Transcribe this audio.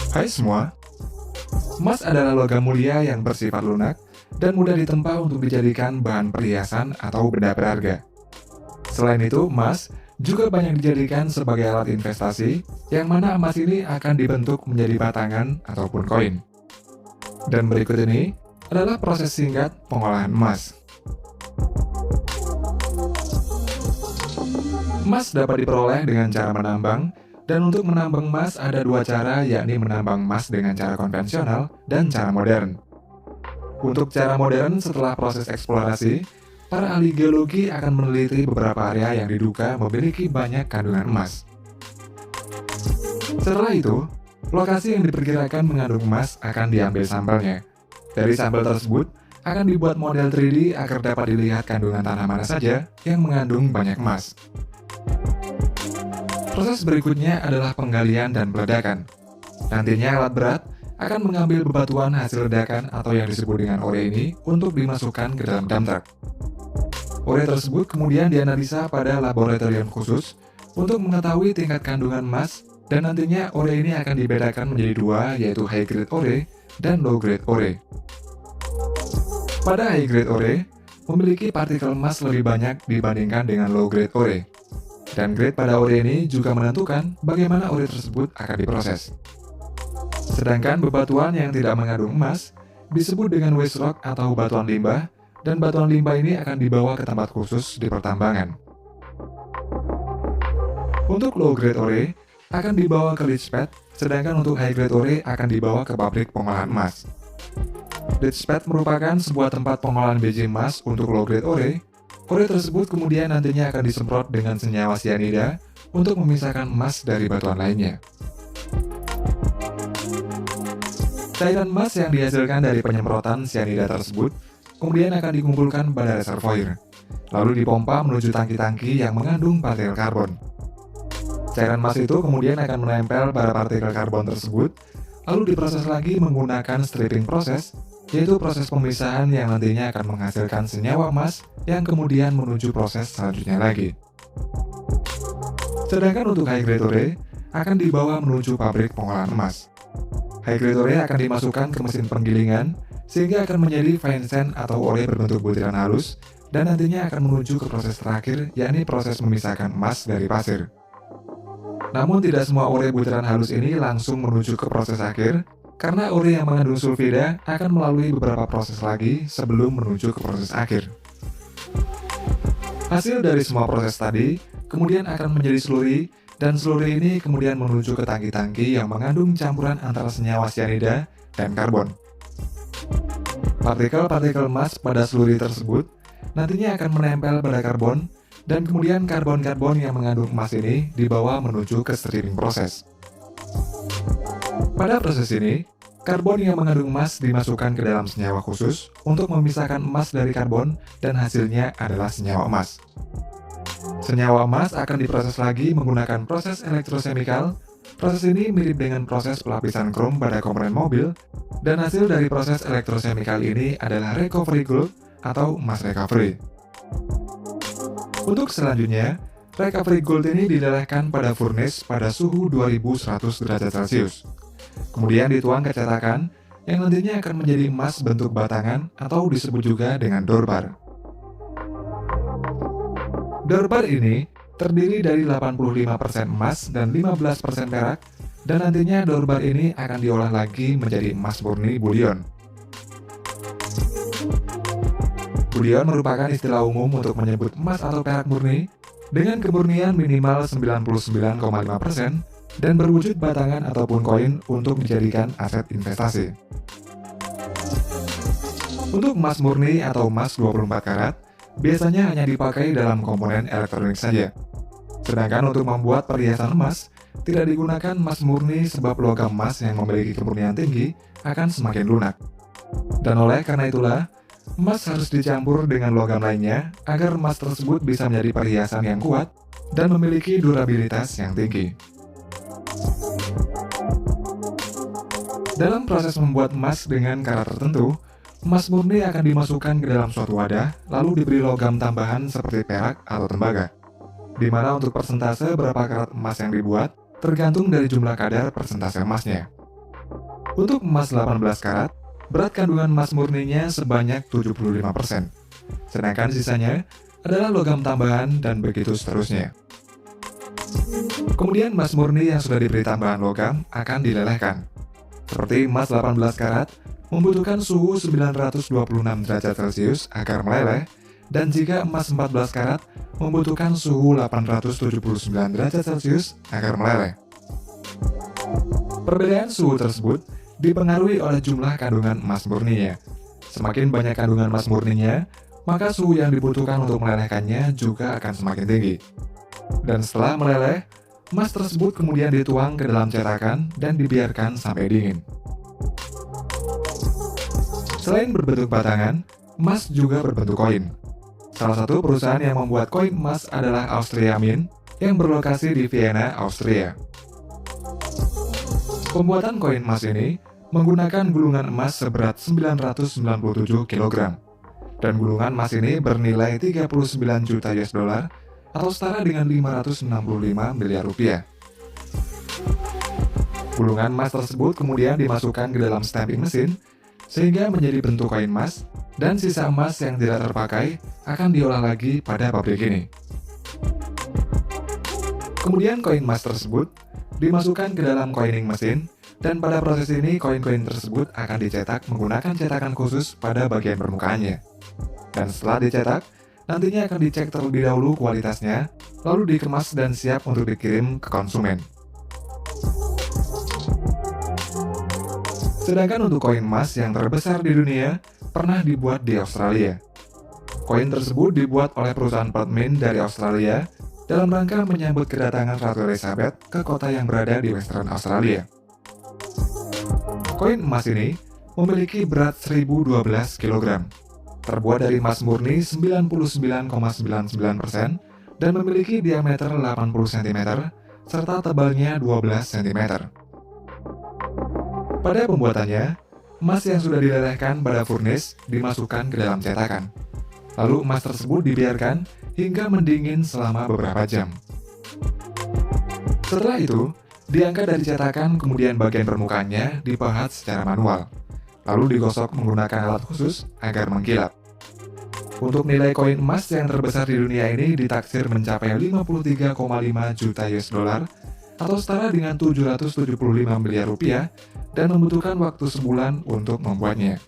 Hai semua, emas adalah logam mulia yang bersifat lunak dan mudah ditempa untuk dijadikan bahan perhiasan atau benda berharga. Selain itu, emas juga banyak dijadikan sebagai alat investasi, yang mana emas ini akan dibentuk menjadi batangan ataupun koin. Dan berikut ini adalah proses singkat pengolahan emas. Emas dapat diperoleh dengan cara menambang, dan untuk menambang emas ada dua cara, yakni menambang emas dengan cara konvensional dan cara modern. Untuk cara modern, setelah proses eksplorasi, para ahli geologi akan meneliti beberapa area yang diduga memiliki banyak kandungan emas. Setelah itu, lokasi yang diperkirakan mengandung emas akan diambil sampelnya. Dari sampel tersebut, akan dibuat model 3D agar dapat dilihat kandungan tanah mana saja yang mengandung banyak emas. Proses berikutnya adalah penggalian dan peledakan. Nantinya alat berat akan mengambil bebatuan hasil ledakan atau yang disebut dengan ore ini untuk dimasukkan ke dalam dump truck. Ore tersebut kemudian dianalisa pada laboratorium khusus untuk mengetahui tingkat kandungan emas, dan nantinya ore ini akan dibedakan menjadi dua, yaitu high grade ore dan low grade ore. Pada high grade ore, memiliki partikel emas lebih banyak dibandingkan dengan low grade ore. Dan grade pada ore ini juga menentukan bagaimana ore tersebut akan diproses. Sedangkan bebatuan yang tidak mengandung emas disebut dengan waste rock atau batuan limbah, dan batuan limbah ini akan dibawa ke tempat khusus di pertambangan. Untuk low grade ore akan dibawa ke leach pad, sedangkan untuk high grade ore akan dibawa ke pabrik pengolahan emas. Leach pad merupakan sebuah tempat pengolahan biji emas untuk low grade ore. Ore tersebut kemudian nantinya akan disemprot dengan senyawa sianida untuk memisahkan emas dari batuan lainnya. Cairan emas yang dihasilkan dari penyemprotan sianida tersebut kemudian akan dikumpulkan pada reservoir, lalu dipompa menuju tangki-tangki yang mengandung partikel karbon. Cairan emas itu kemudian akan menempel pada partikel karbon tersebut, lalu diproses lagi menggunakan stripping proses, yaitu proses pemisahan yang nantinya akan menghasilkan senyawa emas yang kemudian menuju proses selanjutnya lagi. Sedangkan untuk high grade ore akan dibawa menuju pabrik pengolahan emas. High grade ore akan dimasukkan ke mesin penggilingan sehingga akan menjadi fine sand atau ore berbentuk butiran halus, dan nantinya akan menuju ke proses terakhir, yakni proses memisahkan emas dari pasir. Namun tidak semua ore butiran halus ini langsung menuju ke proses akhir, karena ore yang mengandung sulfida akan melalui beberapa proses lagi sebelum menuju ke proses akhir. Hasil dari semua proses tadi kemudian akan menjadi slurry, dan slurry ini kemudian menuju ke tangki-tangki yang mengandung campuran antara senyawa sianida dan karbon. Partikel-partikel emas pada slurry tersebut nantinya akan menempel pada karbon, dan kemudian karbon-karbon yang mengandung emas ini dibawa menuju ke stripping proses. Pada proses ini, karbon yang mengandung emas dimasukkan ke dalam senyawa khusus untuk memisahkan emas dari karbon, dan hasilnya adalah senyawa emas. Senyawa emas akan diproses lagi menggunakan proses elektrosemikal. Proses ini mirip dengan proses pelapisan krom pada komponen mobil, dan hasil dari proses elektrosemikal ini adalah recovery gold atau emas recovery. Untuk selanjutnya, recovery gold ini dilelehkan pada furnace pada suhu 2100 derajat Celcius. Kemudian dituang ke cetakan yang nantinya akan menjadi emas bentuk batangan atau disebut juga dengan dorbar. Dorbar ini terdiri dari 85% emas dan 15% perak, dan nantinya dorbar ini akan diolah lagi menjadi emas murni bullion. Bullion merupakan istilah umum untuk menyebut emas atau perak murni dengan kemurnian minimal 99,5% dan berwujud batangan ataupun koin untuk dijadikan aset investasi. Untuk emas murni atau emas 24 karat, biasanya hanya dipakai dalam komponen elektronik saja. Sedangkan untuk membuat perhiasan emas, tidak digunakan emas murni sebab logam emas yang memiliki kemurnian tinggi akan semakin lunak. Dan oleh karena itulah, emas harus dicampur dengan logam lainnya agar emas tersebut bisa menjadi perhiasan yang kuat dan memiliki durabilitas yang tinggi. Dalam proses membuat emas dengan karat tertentu, emas murni akan dimasukkan ke dalam suatu wadah, lalu diberi logam tambahan seperti perak atau tembaga. Di mana untuk persentase berapa karat emas yang dibuat, tergantung dari jumlah kadar persentase emasnya. Untuk emas 18 karat, berat kandungan emas murninya sebanyak 75%, sedangkan sisanya adalah logam tambahan dan begitu seterusnya. Kemudian emas murni yang sudah diberi tambahan logam akan dilelehkan. Seperti emas 18 karat membutuhkan suhu 926 derajat Celcius agar meleleh, dan jika emas 14 karat membutuhkan suhu 879 derajat Celcius agar meleleh. Perbedaan suhu tersebut dipengaruhi oleh jumlah kandungan emas murninya. Semakin banyak kandungan emas murninya, maka suhu yang dibutuhkan untuk melelehkannya juga akan semakin tinggi. Dan setelah meleleh, emas tersebut kemudian dituang ke dalam cetakan dan dibiarkan sampai dingin. Selain berbentuk batangan, emas juga berbentuk koin. Salah satu perusahaan yang membuat koin emas adalah Austria Mint yang berlokasi di Vienna, Austria. Pembuatan koin emas ini menggunakan gulungan emas seberat 997 kg. Dan gulungan emas ini bernilai 39 juta US dollar atau setara dengan 565 miliar rupiah. Gulungan emas tersebut kemudian dimasukkan ke dalam stamping mesin sehingga menjadi bentuk koin emas, dan sisa emas yang tidak terpakai akan diolah lagi pada pabrik ini. Kemudian koin emas tersebut dimasukkan ke dalam coining mesin, dan pada proses ini koin-koin tersebut akan dicetak menggunakan cetakan khusus pada bagian permukaannya. Dan setelah dicetak, nantinya akan dicek terlebih dahulu kualitasnya, lalu dikemas dan siap untuk dikirim ke konsumen. Sedangkan untuk koin emas yang terbesar di dunia pernah dibuat di Australia. Koin tersebut dibuat oleh perusahaan Perth Mint dari Australia dalam rangka menyambut kedatangan Ratu Elizabeth ke kota yang berada di Western Australia. Koin emas ini memiliki berat 1012 kg. Terbuat dari emas murni 99,99% dan memiliki diameter 80 cm serta tebalnya 12 cm. Pada pembuatannya, emas yang sudah dilelehkan pada furnace dimasukkan ke dalam cetakan. Lalu emas tersebut dibiarkan hingga mendingin selama beberapa jam. Setelah itu, diangkat dari cetakan, kemudian bagian permukaannya dipahat secara manual, lalu digosok menggunakan alat khusus agar mengkilap. Untuk nilai koin emas yang terbesar di dunia ini ditaksir mencapai 53,5 juta US dollar atau setara dengan 775 miliar rupiah dan membutuhkan waktu sebulan untuk membuatnya.